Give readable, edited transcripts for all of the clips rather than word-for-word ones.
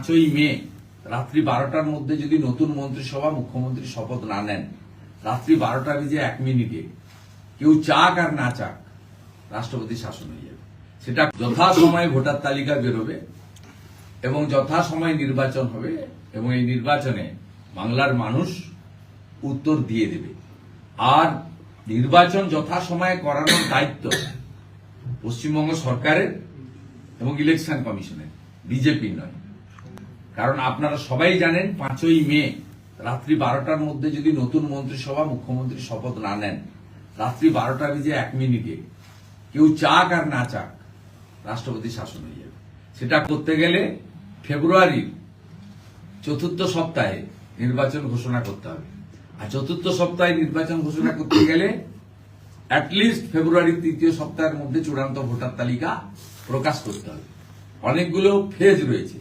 5ই মে রাত্রি 12টার মধ্যে যদি নতুন মন্ত্রিসভা মুখ্যমন্ত্রী শপথ না নেন, রাত্রি 12টা বেজে 1 মিনিটে কেউ চাক আর না চাক রাষ্ট্রপতি শাসন হয়ে যাবে। সেটা যথাসময়ে ভোটার তালিকা বেরোবে এবং যথাসময়ে নির্বাচন হবে এবং এই নির্বাচনে বাংলার মানুষ উত্তর দিয়ে দেবে। আর নির্বাচন যথাসময়ে করানোর দায়িত্ব পশ্চিমবঙ্গ সরকারের এবং ইলেকশন কমিশনের, বিজেপির নয়। কারণ আপনারা সবাই জানেন 5ই মে রাত্রি 12টার মধ্যে যদি নতুন মন্ত্রিসভা মুখ্যমন্ত্রী শপথ না নেন, রাত্রি 12টা বেজে 1 মিনিটে কেউ চাক আর না চাক রাষ্ট্রপতি শাসন হয়ে যাবে। সেটা করতে গেলে ফেব্রুয়ারির 4র্থ সপ্তাহে নির্বাচন ঘোষণা করতে হবে। আর 4র্থ সপ্তাহে নির্বাচন ঘোষণা করতে গেলে অ্যাটলিস্ট ফেব্রুয়ারির 3য় সপ্তাহের মধ্যে চূড়ান্ত ভোটার তালিকা প্রকাশ করতে হবে। অনেকগুলো ফেজ রয়েছে: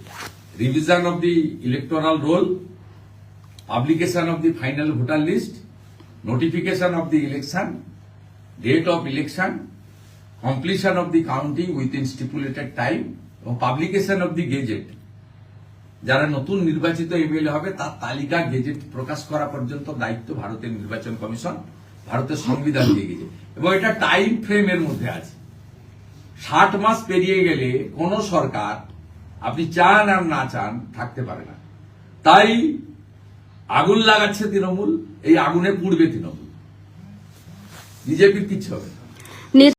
revision of the electoral roll, publication of the final voter list, notification of the election, date of election, completion of the counting within stipulated time এবং পাবলিকেশন অব দি গেজেট। যারা নতুন নির্বাচিত MLA হবে তার তালিকা gazette প্রকাশ করা পর্যন্ত দায়িত্ব ভারতের নির্বাচন কমিশন, ভারতের সংবিধান দিয়ে গেছে এবং এটা টাইম ফ্রেমের মধ্যে আছে। 60 মাস পেরিয়ে গেলে কোন সরকার আপনি চান আর না চান থাকতে পারে না। তাই আগুন লাগাচ্ছে তৃণমূল, এই আগুনে পুড়বে তৃণমূল, বিজেপির কিচ্ছু হবে না।